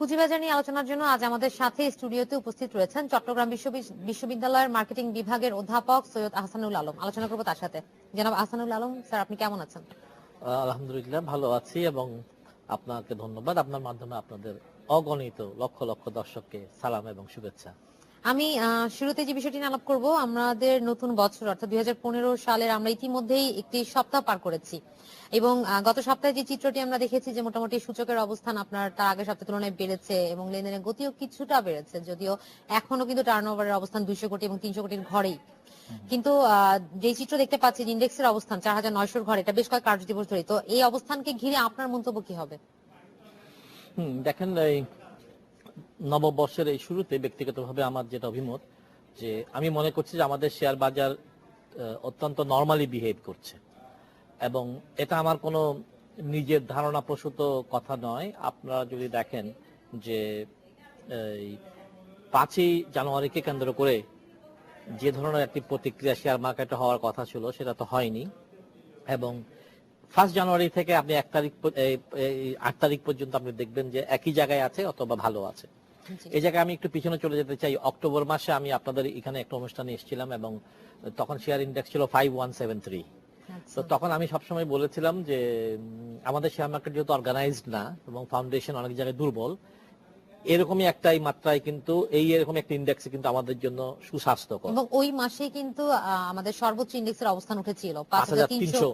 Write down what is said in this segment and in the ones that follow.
পুঁজিবাজার নিয়ে আলোচনার জন্য আজ আমাদের সাথে স্টুডিওতে উপস্থিত রয়েছেন চট্টগ্রাম বিশ্ববিদ্যালয়ের মার্কেটিং বিভাগের অধ্যাপক সৈয়দ আহসানুল আলম। আলোচনা করবো তার সাথে। জনাব আহসানুল আলম স্যার, আপনি কেমন আছেন? আলহামদুলিল্লাহ ভালো আছি এবং আপনাকে ধন্যবাদ। আপনার মাধ্যমে আপনাদের অগণিত লক্ষ লক্ষ দর্শককে সালাম এবং শুভেচ্ছা। আমি শুরুতে যে বিষয়টি নিয়ে আলাপ করবো, আমাদের নতুন বছর অর্থাৎ 2015 সালের আমরা ইতিমধ্যেই একটি সপ্তাহ পার করেছি এবং গত সপ্তাহে যে চিত্রটি আমরা দেখেছি যে মোটামুটি সূচকের অবস্থান আপনার তার আগের সপ্তাহের তুলনায় বেড়েছে এবং লেনদেনের গতিও কিছুটা বেড়েছে, যদিও এখনো কিন্তু টার্নওভারের অবস্থান 200 কোটি এবং 300 কোটির ঘরেই। কিন্তু যে চিত্র দেখতে পাচ্ছি ইন্ডেক্সের অবস্থান 4900 ঘরে, এটা বেশ কয়েক কার্যদিবস ধরে। তো এই অবস্থানকে ঘিরে আপনার মন্তব্য কি হবে? দেখেন, এই নববর্ষের এই শুরুতে ব্যক্তিগতভাবে আমার যেটা অভিমত, যে আমি মনে করছি যে আমাদের শেয়ার বাজার অত্যন্ত নরমালি বিহেভ করছে এবং এটা আমার কোনো নিজের ধারণা প্রসূত কথা নয়। আপনারা যদি দেখেন যে এই 5ই জানুয়ারিকে কেন্দ্র করে যে ধরনের একটি প্রতিক্রিয়া শেয়ার মার্কেটে হওয়ার কথা ছিল সেটা তো হয়নি, এবং 1 জানুয়ারি থেকে আপনি 8 তারিখ পর্যন্ত আপনি দেখবেন যে একই জায়গায় আছে অথবা ভালো আছে। এই জায়গায় আমি একটু পিছনে চলে যেতে চাই। অক্টোবর মাসে আমি আপনাদের এখানে একটা অনুষ্ঠানে এসেছিলাম এবং তখন শেয়ার ইন্ডেক্স ছিল 5173। তো তখন আমি সবসময় বলেছিলাম যে আমাদের শেয়ার মার্কেট যেহেতু অর্গানাইজড না এবং ফাউন্ডেশন অনেক জায়গায় দুর্বল, এরকমই একটাই মাত্রায় কিন্তু এরকম একটা ইন্ডেক্স কিন্তু আমাদের জন্য সুস্বাস্থ্যকর। এবং ওই মাসে কিন্তু আমাদের সর্বোচ্চ ইন্ডেক্সের অবস্থান উঠেছিল 5300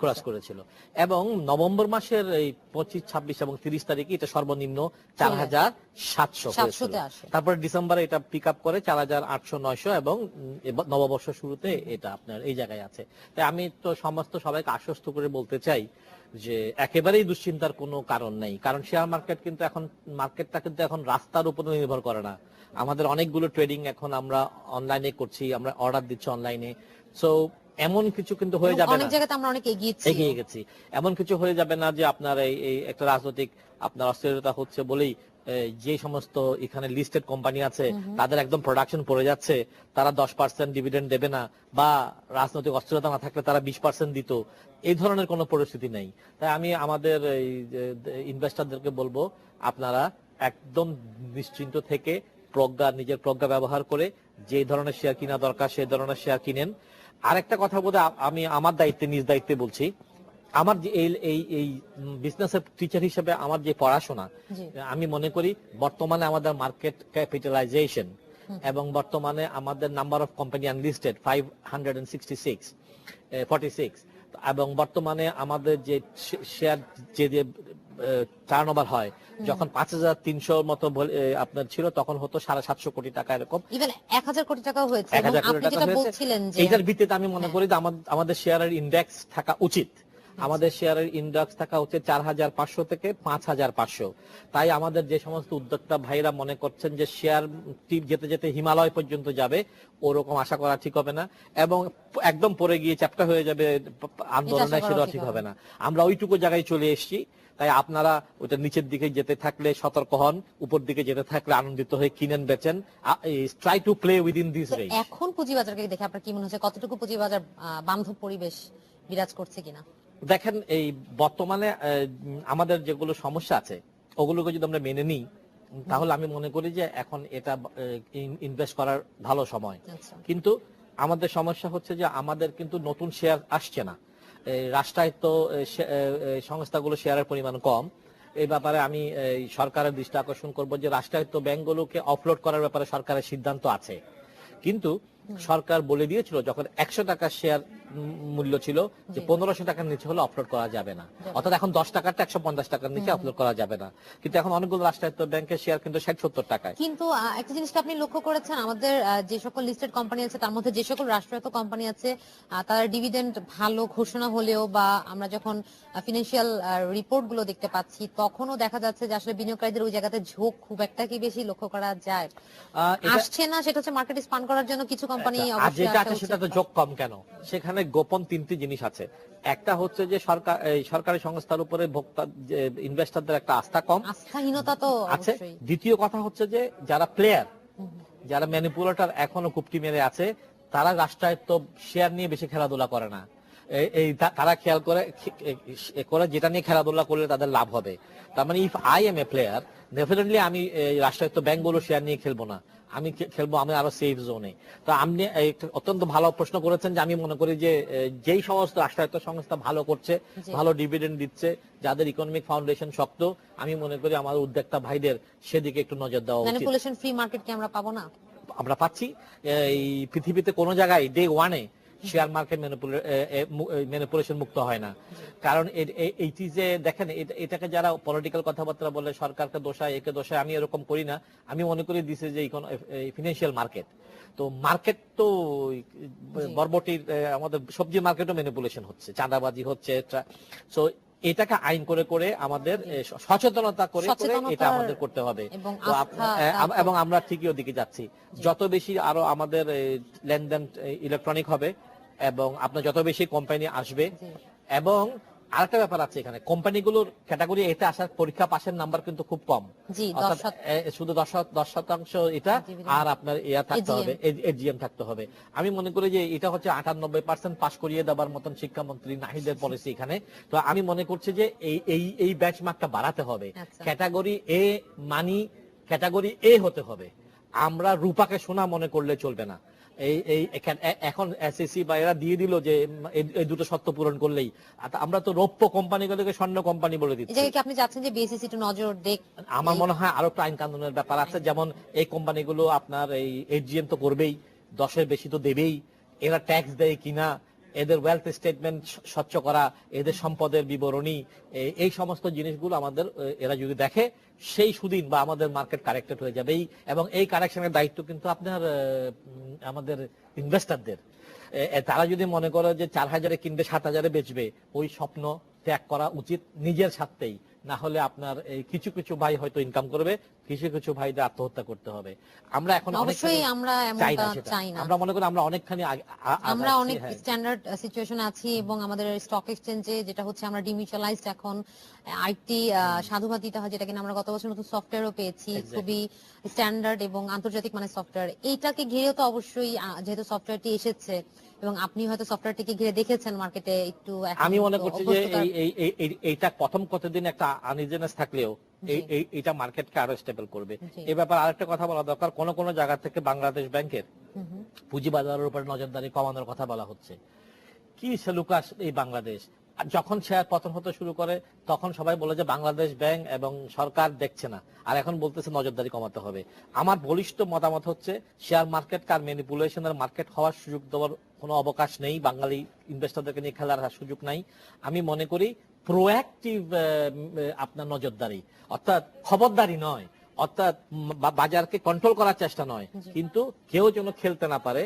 ক্রস করেছিল এবং নভেম্বর মাসের এই 25, 26 এবং 30 তারিখে এটা সর্বনিম্ন 4700 হয়েছিল। তারপরে ডিসেম্বরে এটা পিক আপ করে 4800, 900 এবং নববর্ষ শুরুতে এটা আপনার এই জায়গায় আছে। তাই আমি তো সবাইকে আশ্বস্ত করে বলতে চাই যে একেবারেই দুশ্চিন্তার কোনো কারণ নেই, কারণ শেয়ার মার্কেট কিন্তু মার্কেটটা কিন্তু এখন রাস্তার উপর নির্ভর করে না। আমাদের অনেকগুলো ট্রেডিং এখন আমরা অনলাইনে করছি, আমরা অর্ডার দিচ্ছি অনলাইনে। সো এমন কিছু কিন্তু হয়ে যাবে না, অনেক জায়গাতে আমরা অনেক এগিয়ে গেছি, এমন কিছু হয়ে যাবে না যে আপনার এই একটা রাজনৈতিক আপনার অস্থিরতা হচ্ছে বলেই যে সমস্ত এখানে লিস্টেড কোম্পানি আছে তাদের একদম প্রোডাকশন পড়ে যাচ্ছে, তারা 10% ডিভিডেন্ড দেবে না, বা রাজনৈতিক অস্থিরতা না থাকলে তারা 20% দিত, এই ধরনের কোনো পরিস্থিতি নেই। তাই আমি আমাদের এই ইনভেস্টরদেরকে বলবো, আপনারা একদম নিশ্চিন্ত থেকে নিজের প্রজ্ঞা ব্যবহার করে যে ধরনের শেয়ার কিনা দরকার সেই ধরনের শেয়ার কিনেন। আরেকটা কথা বলতে আমি আমার নিজ দায়িত্বে বলছি, আমার যে এই বিজনেসের টিচার হিসেবে আমার যে পড়াশোনা, আমি মনে করি বর্তমানে আমাদের মার্কেট ক্যাপিটালাইজেশন এবং বর্তমানে আমাদের নাম্বার অফ কোম্পানি আনলিস্টেড 546 এবং বর্তমানে আমাদের যে শেয়ার যে টার্নওভার হয়, যখন 5300 মতো আপনার ছিল তখন হতো 750 কোটি টাকা, এরকম 1000 কোটি টাকা হয়েছে। এইটার ভিত্তিতে আমি মনে করি যে আমাদের শেয়ারের ইন্ডেক্স থাকা উচিত, আমাদের শেয়ারের ইন্ডেক্স থাকা উচিত 4500 থেকে 5500। তাই আমাদের যে সমস্ত উদ্যোক্তা ভাইরা মনে করছেন যে শেয়ার যেতে যেতে হিমালয় পর্যন্ত যাবে, ওরকম আশা করা ঠিক হবে না এবং একদম পরে গিয়ে চ্যাপ্টা হয়ে যাবে আন্দোলনে, সেটা ঠিক হবে না। আমরা ওইটুকু জায়গায় চলে এসেছি। তাই আপনারা ওইটা নিচের দিকে যেতে থাকলে সতর্ক হন, উপর দিকে যেতে থাকলে আনন্দিত হয়ে কিনেন বেচেন। Try to play within this range. এখন পুঁজিবাজারকে দেখে আপনার কি মনে হচ্ছে, কতটুকু পুঁজিবাজার বান্ধব পরিবেশ বিরাজ করছে কিনা? দেখেন, এই বর্তমানে আমাদের যেগুলো সমস্যা আছে ওগুলোকে যদি আমরা মেনে নিই তাহলে আমি মনে করি যে এখন এটা ইনভেস্ট করার ভালো সময়। কিন্তু আমাদের সমস্যা হচ্ছে যে আমাদের কিন্তু নতুন শেয়ার আসছে না, রাষ্ট্রায়ত্ত সংস্থাগুলো শেয়ারের পরিমাণ কম। এই ব্যাপারে আমি সরকারের দৃষ্টি আকর্ষণ করব যে রাষ্ট্রায়ত্ত ব্যাংকগুলোকে অফলোড করার ব্যাপারে সরকারের সিদ্ধান্ত আছে, কিন্তু সরকার বলে দিয়েছিল যখন 100 টাকা শেয়ার মূল্য ছিল যে 1500 টাকার নিচে হলে অফলোড করা যাবে না, অর্থাৎ এখন 10 টাকাটা 150 টাকার নিচে অফলোড করা যাবে না। কিন্তু এখন অনেকগুলো রাষ্ট্রায়ত্ত ব্যাংকের শেয়ার কিন্তু 60-70 টাকায়। কিন্তু একটা জিনিসটা আপনি লক্ষ্য করেছেন, আমাদের যে সকল লিস্টেড কোম্পানি আছে তার মধ্যে যে সকল রাষ্ট্রায়ত্ত কোম্পানি আছে তার ডিভিডেন্ড ভালো ঘোষণা হলেও বা আমরা যখন ফিনান্সিয়াল রিপোর্ট গুলো দেখতে পাচ্ছি তখনও দেখা যাচ্ছে যে আসলে বিনিয়োগকারীদের ওই জায়গাতে ঝোঁক খুব একটা কি বেশি লক্ষ্য করা যায় আসছে না। সেটা হচ্ছে মার্কেট স্পান করার জন্য কিছু কোম্পানি যেটা আছে সেটা তো ঝোঁক কম কেন, সেখানে গোপন 3টি জিনিস আছে। একটা হচ্ছে যে সরকারি সংস্থার উপরে ভোক্তা ইনভেস্টরদের একটা আস্থা কম, আস্থাহীনতা তো আছে। দ্বিতীয় কথা হচ্ছে যে যারা প্লেয়ার, যারা ম্যানিপুলেটর এখনো কুপটি মেরে আছে, তারা রাষ্ট্রায়ত্ত শেয়ার নিয়ে বেশি খেলাধুলা করে না। তারা খেয়াল করে করে যেটা নিয়ে খেলাধুলা করলে তাদের লাভ হবে। তার মানে if I M a player, definitely আমি রাষ্ট্রায়ত্ত ব্যাংকগুলো শেয়ার নিয়ে খেলবো না, আমি খেলবো আমি আরো সেফ জোনে। তো আপনি অত্যন্ত ভালো প্রশ্ন করেছেন যে আমি মনে করি যে যেই সমস্ত রাষ্ট্রায়ত্ত সংস্থা ভালো করছে, ভালো ডিভিডেন্ড দিচ্ছে, যাদের ইকোনমিক ফাউন্ডেশন শক্ত, আমি মনে করি আমার উদ্যোক্তা ভাইদের সেদিকে একটু নজর দেওয়া উচিত। ম্যানিপুলেশন ফ্রি মার্কেট কি আমরা পাবো না? আমরা পাচ্ছি। এই পৃথিবীতে কোনো জায়গায় ডে ওয়ানে শেয়ার মার্কেট ম্যানিপুলেশন মুক্ত হয় না। কারণ এইটি যে দেখেন, এটাকে যারা পলিটিক্যাল কথাবার্তা বলে সরকারকে দোষায়, একে দোষায়, আমি এরকম করি না। আমি মনে করি দিস ইজ যে ফিনান্সিয়াল মার্কেট। তো মার্কেট তো বরবটির আমাদের সবজি মার্কেটও ম্যানিপুলেশন হচ্ছে, চাঁদাবাজি হচ্ছে। সো এটাকে আইন করে করে আমাদের সচেতনতা করে করে এটা আমাদের করতে হবে। এবং আমরা ঠিকই ওদিকে যাচ্ছি। যত বেশি আরো আমাদের লেনদেন ইলেকট্রনিক হবে এবং আপনার যত বেশি কোম্পানি আসবে, এবং আরেকটা ব্যাপার আছে এখানে, কোম্পানিগুলোর ক্যাটাগরি এতে আসার পরীক্ষা পাশের নাম্বার কিন্তু খুব কম, শুধু 10% এটা, আর আপনার ইয়া থাকতে হবে, এজিএম থাকতে হবে। আমি মনে করি যে এটা হচ্ছে 98% পাস করিয়ে দেওয়ার মতন শিক্ষামন্ত্রী নাহিদের পলিসি এখানে। তো আমি মনে করছি যে এই বেঞ্চমার্কটা বাড়াতে হবে। ক্যাটাগরি এ মানি ক্যাটাগরি এ হতে হবে। আমরা রূপাকে সোনা মনে করলে চলবে না। এখন এসএসসি বা এরা দিয়ে দিল যে এই দুটো শর্ত পূরণ করলেই, আমরা তো রৌপ্য কোম্পানিগুলোকে স্বর্ণ কোম্পানি বলে দিচ্ছি। আপনি চাচ্ছেন যে বিএসইসি একটু নজর দেখ? আমার মনে হয় আরো আইন কানুনের ব্যাপার আছে, যেমন এই কোম্পানিগুলো আপনার এই এজিএম তো করবেই, 10-এর বেশি তো দেবেই, এরা ট্যাক্স দেয় কিনা, এদের ওয়েলথ স্টেটমেন্ট স্বচ্ছ করা, এদের সম্পদের বিবরণী, এই সমস্ত জিনিসগুলো আমাদের এরা যদি দেখে, সেই সুদিন বা আমাদের মার্কেট কারেক্টেড হয়ে যাবে। এবং এই কারেকশনের দায়িত্ব কিন্তু আপনার আমাদের ইনভেস্টরদের। তারা যদি মনে করে যে 4000-এ কিনবে 7000-এ বেচবে, ওই স্বপ্ন ত্যাগ করা উচিত নিজের স্বার্থেই। না হলে আপনার এই কিছু কিছু ভাই হয়তো ইনকাম করবে, কিছু কিছু ভাইদের আত্মহত্যা করতে হবে। আমরা এখন অবশ্যই আমরা এমনটা চাই না। আমরা মনে করি আমরা অনেকখানি আমরা অনেক স্ট্যান্ডার্ড সিচুয়েশন আছি, এবং আমাদের স্টক এক্সচেঞ্জে যেটা হচ্ছে আমরা ডিমিউচুয়ালাইজড এখন আইটি সাধুবাদ দিতে হয়, যেটা কিনা আমরা গত বছর নতুন সফটওয়্যারও পেয়েছি, খুবই স্ট্যান্ডার্ড এবং আন্তর্জাতিক মানের সফটওয়্যার। এইটাকে ঘিরেও তো অবশ্যই, যেহেতু সফটওয়্যারটি এসেছে এবং আপনি হয়তো সফটওয়্যারটিকে ঘিরে দেখেছেন মার্কেটে একটু, আমি মনে করছি যে এইটা প্রথম কতদিন একটা আনইজিনেস থাকলেও এইটা মার্কেটকে আরো স্টেবল করবে। এই ব্যাপারে আরেকটা কথা বলা দরকার, কোন কোন জায়গা থেকে বাংলাদেশ ব্যাংকের পুঁজিবাজারের উপর নজরদারি কমানোর কথা বলা হচ্ছে। কি সেলুকাস এই বাংলাদেশ! যখন শেয়ার পতন হতে শুরু করে তখন সবাই বলে যে বাংলাদেশ ব্যাংক এবং সরকার দেখছে না, আর এখন বলতেছে নজরদারি কমাতে হবে। আমার বলিষ্ঠ মতামত হচ্ছে শেয়ার মার্কেট কার ম্যানিপুলেশনের মার্কেট হওয়ার সুযোগ দেওয়ার কোনো অবকাশ নেই, বাঙালি ইনভেস্টরদেরকে নিয়ে খেলার সুযোগ নাই। আমি মনে করি প্রোঅ্যাক্টিভ আপনার নজরদারি, অর্থাৎ খবরদারি নয়, অর্থাৎ বাজারকে কন্ট্রোল করার চেষ্টা নয়, কিন্তু কেউ যেন খেলতে না পারে,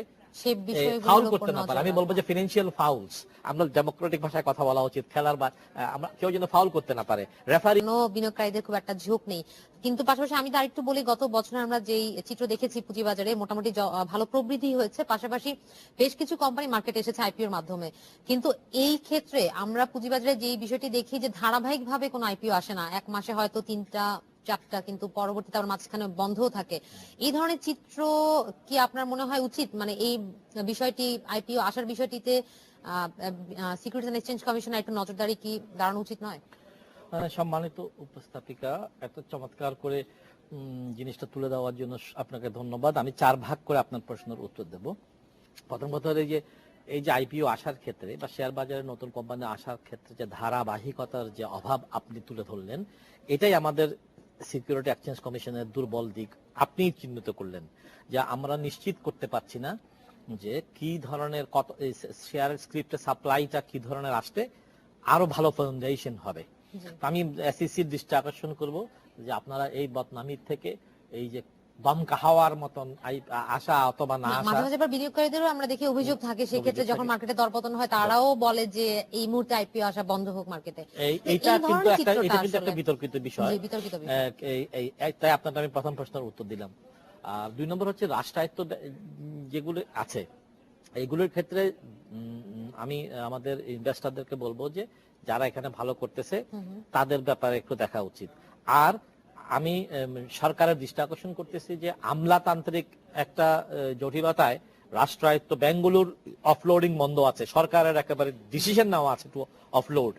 ফাউল করতে না পারে। আমি বলবো যে ফিনান্সিয়াল ফাউলস, আমরা ডেমোক্রেটিক ভাষায় কথা বলা উচিত, খেলার বা আমরা কেউ যেন ফাউল করতে না পারে। রেফারি বিনিয়োগকারীদের খুব একটা ঝোঁক নেই। কিন্তু পাশাপাশি আমি তার একটু বলি, গত বছর আমরা যেই চিত্র দেখেছি পুঁজিবাজারে, মোটামুটি ভালো প্রবৃদ্ধি হয়েছে, পাশাপাশি বেশ কিছু কোম্পানি মার্কেটে এসেছে আইপিওর মাধ্যমে। কিন্তু এই ক্ষেত্রে আমরা পুঁজিবাজারে যে বিষয়টি দেখি যে ধারাবাহিকভাবে কোনো আইপিও আসে না, এক মাসে হয়তো 3টা-4টা, কিন্তু পরবর্তীতে আবার মাঝখানে বন্ধও থাকে। এই ধরনের চিত্র কি আপনার মনে হয় উচিত? মানে এই বিষয়টি, আইপিও আসার বিষয়টিতে সিকিউরিটিজ এন্ড এক্সচেঞ্জ কমিশনের একটু নজরদারি কি দাঁড়ানো উচিত নয়? সম্মানিত উপস্থাপিকা, এত চমৎকার করে জিনিসটা তুলে দেওয়ার জন্য আপনাকে ধন্যবাদ। আমি 4 ভাগ করে আপনার প্রশ্নের উত্তর দেব। প্রথম কথা হলো এই যে আইপিও আসার ক্ষেত্রে বা শেয়ার বাজারে নতুন কোম্পানি আসার ক্ষেত্রে যে ধারাবাহিকতার যে অভাব আপনি তুলে ধরলেন, এটাই আমাদের সিকিউরিটি এক্সচেঞ্জ কমিশনের দুর্বল দিক আপনি চিহ্নিত করলেন, যে আমরা নিশ্চিত করতে পারছি না যে কি ধরনের কত শেয়ার স্ক্রিপ্টের সাপ্লাইটা কি ধরনের আসতে আরো ভালো ফাউন্ডেশন হবে। আমি এসইসির দৃষ্টি আকর্ষণ করব যে আপনারা এই বদনামির থেকে, এই যে দম কাহাওয়ার মতন আশা অথবা না আসা, মাঝে মাঝে বিনিয়োগকারীদেরও আমরা দেখি অভিযোগ থাকে, সেই ক্ষেত্রে যখন মার্কেটে দরপতন হয় তারাও বলে যে এই মুহূর্তে আইপিও আসা বন্ধ হোক মার্কেটে। এটা কিন্তু একটা বিতর্কিত বিষয়। তাই আপনাকে আমি প্রথম প্রশ্নের উত্তর দিলাম। আর 2 নম্বর হচ্ছে রাষ্ট্রায়ত্ত যেগুলো আছে এইগুলোর ক্ষেত্রে আমি আমাদের ইনভেস্টরদেরকে বলবো যে যারা এখানে ভালো করতেছে তাদের ব্যাপারে একটু দেখা উচিত। আর আমি সরকারের দৃষ্টি আকর্ষণ করতেছি যে আমলাতান্ত্রিক একটা জটিলতায় রাষ্ট্রায়ত্ত ব্যাংকগুলোর অফলোডিং বন্ধ আছে, সরকারের একেবারে ডিসিশন নেওয়া আছে টু অফলোড।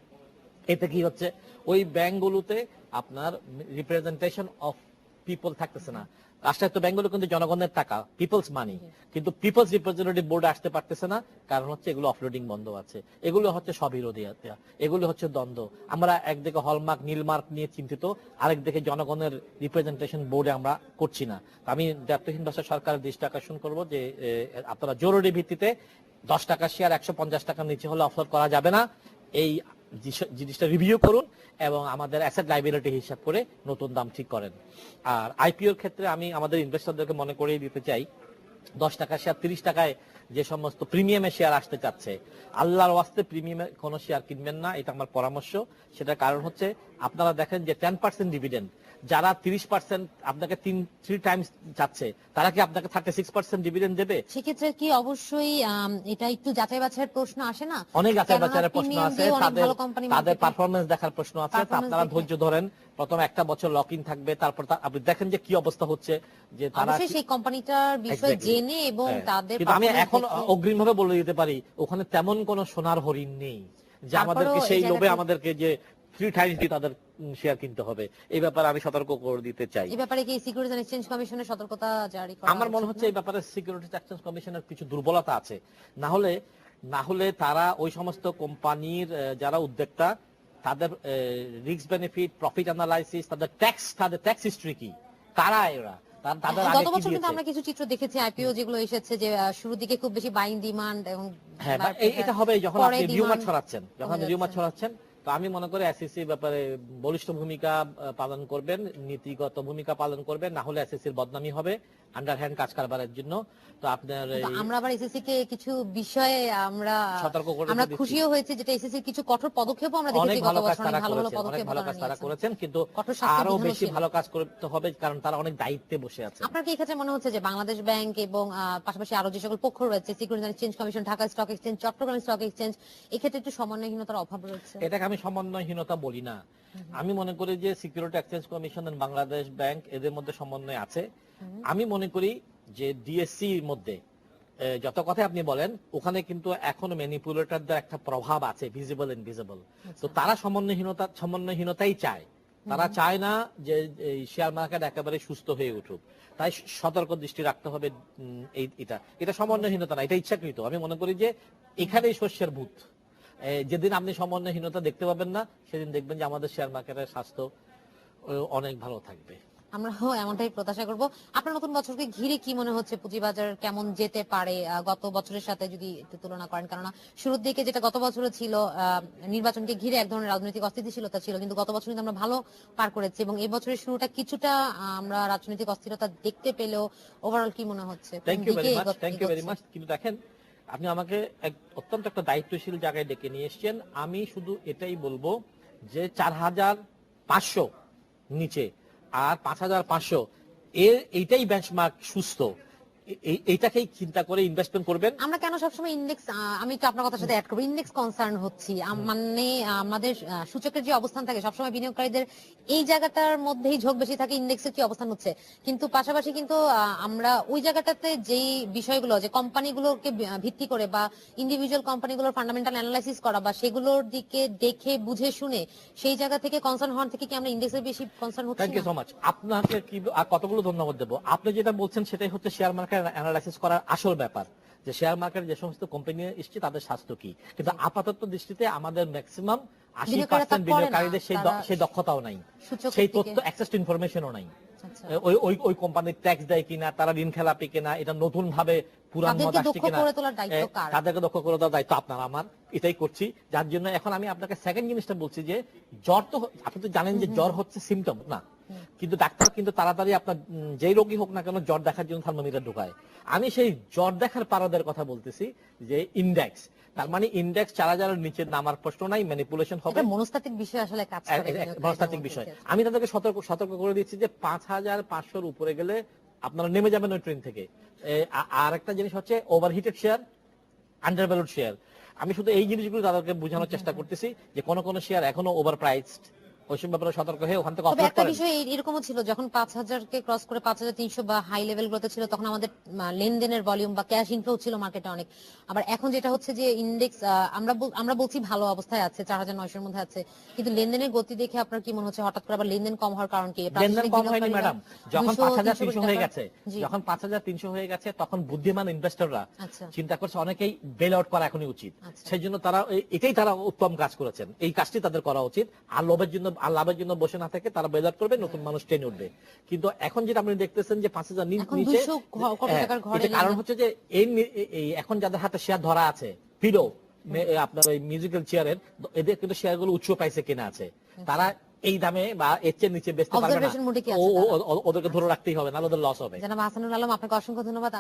এতে কি হচ্ছে, ওই ব্যাংকগুলোতে আপনার রিপ্রেজেন্টেশন অফ পিপল থাকতেছে না। রাষ্ট্রায়ত্ত ব্যাংকগুলো কিন্তু জনগণের টাকা, পিপলস মানি, কিন্তু পিপলস রিপ্রেজেন্টেটিভ বোর্ডে আসতে পারতেছে না, কারণ হচ্ছে এগুলো অফলোডিং বন্ধ আছে। এগুলো হচ্ছে স্ববিরোধী, এগুলো হচ্ছে দ্বন্দ্ব। আমরা একদিকে হলমার্ক নীলমার্ক নিয়ে চিন্তিত, আরেকদিকে জনগণের রিপ্রেজেন্টেশন বোর্ডে আমরা করছি না। আমি দায়িত্বহীন ভাষায় সরকারের দৃষ্টি আকর্ষণ করবো যে আপনারা জরুরি ভিত্তিতে 10 টাকা শেয়ার 150 টাকার নিচে হলে অফলোড করা যাবে না, এই জিনিসটা রিভিউ করুন এবং আমাদের অ্যাসেট লাইবিলিটি হিসাব করে নতুন দাম ঠিক করেন। আর আইপিওর ক্ষেত্রে আমি আমাদের ইনভেস্টরদেরকে মনে করিয়ে দিতে চাই, 10 টাকা শেয়ার 30 টাকায় যে সমস্ত প্রিমিয়ামের শেয়ার আসতে চাচ্ছে, আল্লাহর ওয়াস্তে প্রিমিয়ামে কোনো শেয়ার কিনবেন না, এটা আমার পরামর্শ। সেটার কারণ হচ্ছে আপনারা দেখেন যে 10% ডিভিডেন্ড, যারা 30% আপনাকে 3 টাইমস যাচ্ছে, তারা কি আপনাকে 36% ডিভিডেন্ড দেবে? সেক্ষেত্রে কি অবশ্যই এটা একটু যাচাই বাছাইয়ের প্রশ্ন আসে না? অনেক যাচাই বাছাইয়ের প্রশ্ন আছে, তাদের পারফরমেন্স দেখার প্রশ্ন আছে। আপনারা ধৈর্য ধরেন, প্রথম একটা বছর লক ইন থাকবে, তারপর আপনি দেখেন যে কি অবস্থা হচ্ছে, যে তারা সেই কোম্পানিটার বিষয় জেনে এবং তাদের। কিন্তু আমি এখন অগ্রিম ভাবে বলে দিতে পারি, ওখানে তেমন কোনো সোনার হরিণ নেই যে আমাদেরকে সেই লোভে আমাদেরকে যে 3 টাইমস দিয়ে তাদের শেয়ার কিনতে হবে। এই ব্যাপারে আমি সতর্ক করে দিতে চাই। এই ব্যাপারে কি সিকিউরিটিজ এন্ড এক্সচেঞ্জ কমিশনের সতর্কতা জারি করা? আমার মনে হচ্ছে এই ব্যাপারে সিকিউরিটিজ এক্সচেঞ্জ কমিশনের কিছু দুর্বলতা আছে। না হলে তারা ওই সমস্ত কোম্পানির যারা উদ্যোক্তা, তাদের রিস্ক বেনিফিট, প্রফিট অ্যানালাইসিস, তাদের ট্যাক্স হিস্ট্রি কি, কারা এরা, তাদের আগে গত কি বছর কিন্তু দিয়েছে। আমরা কিছু চিত্র দেখেছি আইপিও যেগুলো এসেছে যে শুরুর দিকে খুব বেশি বাইং ডিমান্ড এবং হ্যাঁ, এটা হবে যখন আপনি রিউমার ছড়াচ্ছেন। তো আমি মনে করি এসএসসি ব্যাপারে বলিষ্ঠ ভূমিকা পালন করবেন, নীতিগত ভূমিকা পালন করবেন, না হলে এসএসসির বদনামি হবে আন্ডারহ্যান্ড কাজ কারবারের জন্য। তো আপনার আমরা আবার এসএসসি কে কিছু বিষয়ে আমরা সতর্ক করে আমরা খুশিও হয়েছে, যেটা এসএসসি কিছু কঠোর পদক্ষেপও আমরা দেখেছি গত বছর, অনেক ভালো ভালো পদক্ষেপ তারা করেছেন, কিন্তু আরো বেশি ভালো কাজ করতে হবে, কারণ তারা অনেক দায়িত্বে বসে আছে। আপনার কি এক্ষেত্রে মনে হচ্ছে যে বাংলাদেশ ব্যাংক এবং পাশাপাশি আরো যে সকল পক্ষ রয়েছে, securities and exchange commission, Dhaka stock exchange, Chittagong stock exchange, এক্ষেত্রে একটু সমন্বয়হীনতার অভাব রয়েছে? এটাকে আমি সমন্বয়হীনতা বলি না, আমি মনে করি যে সিকিউরিটি এক্সচেঞ্জ কমিশন এবং বাংলাদেশ ব্যাংক এদের মধ্যে সমন্বয় আছে। আমি মনে করি যে ডিএসসি এর মধ্যে যত কথা আপনি বলেন, ওখানে কিন্তু এখনো ম্যানিপুলেটরদের একটা প্রভাব আছে, ভিজিবল ইনভিজিবল। তো তারা সমন্বয়হীনতাই চায়, তারা চায় না যে শেয়ার মার্কেট একেবারে সুস্থ হয়ে উঠুক। তাই সতর্ক দৃষ্টি রাখতে হবে। এটা সমন্বয়হীনতা না, এটা ইচ্ছাকৃত। আমি মনে করি যে এখানেই শস্যের ভূত। যেদিন আপনি সমন্বয়হীনতা দেখতে পাবেন না, সেদিন দেখবেন যে আমাদের শেয়ার মার্কেটের স্বাস্থ্য অনেক ভালো থাকবে। আমরাও এমনটাই প্রত্যাশা করব। আপনার নতুন বছরকে ঘিরে কি মনে হচ্ছে, পুঁজিবাজার কেমন যেতে পারে গত বছরের সাথে যদি একটু তুলনা করেন? কেননা শুরুর দিকে যেটা গত বছরে ছিল, নির্বাচনকে ঘিরে এক ধরনের রাজনৈতিক অস্থিতিশীলতা ছিল, কিন্তু গত বছর কিন্তু আমরা ভালো পার করেছি এবং এই বছরের শুরুটা কিছুটা আমরা রাজনৈতিক অস্থিরতা দেখতে পেলেও ওভারঅল কি মনে হচ্ছে? Thank you very much. কিন্তু দেখেন, আপনি আমাকে অত্যন্ত একটা দায়িত্বশীল জায়গায় ডেকে নিয়ে এসেছেন। আমি শুধু এটাই বলবো যে 4500 নিচে আর 5500 এইটাই বেঞ্চমার্ক সুস্থ, এইটাকেই চিন্তা করে ইনভেস্টমেন্ট করবেন। আমরা কেন সবসময় ইন্ডেক্স, আমি তো আপনার কথার সাথে অ্যাড করব, ইন্ডেক্স কনসার্ন হচ্ছি, মানে আমাদের সূচকের যে অবস্থান থাকে সবসময় বিনিয়োগকারীদের এই জায়গাটার মধ্যেই ঝোঁক বেশি থাকে, ইন্ডেক্সের কি অবস্থান হচ্ছে। কিন্তু পাশাপাশি কিন্তু আমরা ওই জায়গাটাতে যেই বিষয়গুলো, যে কোম্পানিগুলোকে ভিত্তি করে বা ইন্ডিভিজুয়াল কোম্পানিগুলোর ফান্ডামেন্টাল অ্যানালাইসিস করা বা সেগুলোর দিকে দেখে বুঝে শুনে সেই জায়গা থেকে কনসার্ন হওয়ার থেকে কি আমরা ইন্ডেক্সের বেশি কনসার্ন হচ্ছি? Thank you so much. আপনাকে কি কতগুলো ধন্যবাদ দেবো। আপনি যেটা বলছেন সেটাই হচ্ছে শেয়ার মার্কেট অ্যানালাইসিস করার আসল ব্যাপার, যে শেয়ার মার্কেট যে সমস্ত কোম্পানি এসছে তাদের স্বাস্থ্য কি। কিন্তু আপাতত দৃষ্টিতে আমাদের ম্যাক্সিমাম 80% বিনিয়োগকারীদের সেই দক্ষতাও নাই, সেই তথ্য অ্যাক্সেস টু ইনফরমেশনও নাই। ওই কোম্পানির ট্যাক্স দেয় কিনা, তারা ঋণ খেলাপি কিনা, এটা নতুন ভাবে পুরান মত আসছে কিনা, তাদেরকে দক্ষ করে দেওয়ার দায়িত্ব আপনার আমার, এটাই করছি। যার জন্য এখন আমি আপনাকে সেকেন্ড জিনিসটা বলছি যে জ্বর তো, আপনি তো জানেন যে জ্বর হচ্ছে সিমটম না, কিন্তু ডাক্তার কিন্তু তাড়াতাড়ি আপনার যেই রোগী হোক না কেন জ্বর দেখার জন্য থার্মোমিটার ঢোকায়। আমি সেই জ্বর দেখার পারদের কথা বলতেছি, যে ইন্ডেক্স, তার মানে ইন্ডেক্স 4000-এর নিচে নামার প্রশ্ন নাই, ম্যানিপুলেশন হবে। মনস্তাত্ত্বিক বিষয় আসলে কাজ করে, মনস্তাত্ত্বিক বিষয়। আমি তাদেরকে সতর্ক করে দিচ্ছি যে 5500-এর উপরে গেলে আপনারা নেমে যাবেন ওই ট্রেন থেকে। আর একটা জিনিস হচ্ছে ওভারহিটেড শেয়ার, আন্ডারভ্যালুড শেয়ার। আমি শুধু এই জিনিসগুলো তাদেরকে বোঝানোর চেষ্টা করতেছি যে কোন শেয়ার এখনো ওভার প্রাইসড, ওইসব ব্যাপারে সতর্ক হয়ে ওখান থেকে তবে অফলোড একটা করেন। বিষয় এরকমও ছিল, যখন 5,000 কে ক্রস করে 5,300 বা হাই লেভেল গুলোতে ছিল, তখন আমাদের লেনদেনের ভলিউম বা ক্যাশ ইনফ্লো ছিল মার্কেটে অনেক। আবার এখন যেটা হচ্ছে যে ইন্ডেক্স আমরা বলছি ভালো অবস্থায় আছে, 4,900 মধ্যে আছে, কিন্তু লেনদেনের গতি দেখে আপনার কি মনে হচ্ছে হঠাৎ করে আবার লেনদেন কম হওয়ার কারণ কি? লেনদেন কম হয়নি ম্যাডাম, যখন 5,300 200-300 হয়ে কোটি গেছে, টাকা। জি। যখন 5,300 হয়ে গেছে তখন বুদ্ধিমান ইনভেস্টররা আচ্ছা। চিন্তা করছে অনেকেই বেল আউট করা এখনই উচিত। আচ্ছা। সেই জন্য তারা এটাই তারা উত্তম কাজ করেছেন, এই কাজটি তাদের করা উচিত। আর লোভের জন্য আর লাভের জন্য বসে না থেকে তারা বেল আউট করবে, নতুন মানুষ ট্রেনে উঠবে। কিন্তু এখন যেটা আপনি দেখতেছেন যে 5,000 এখন নিচে 200 কোটি টাকার ঘরে এটার কারণ লেনদেন। হচ্ছে যে এই এখন যাদের হাতে শেয়ার ধরা আছে ফিডো আপনার ওই মিউজিক্যাল চেয়ারের, এদের কিন্তু শেয়ার গুলো উচ্চ প্রাইসে কেনা আছে। তারা এই দামে বা এর চেয়ে নিচে বেচতে পারবে না, Observation mode এ কি আছে তারা? ওদেরকে ধরে রাখতেই হবে, না ওদের লস হবে। জনাব হাসানুল আলম, আপনাকে অসংখ্য ধন্যবাদ।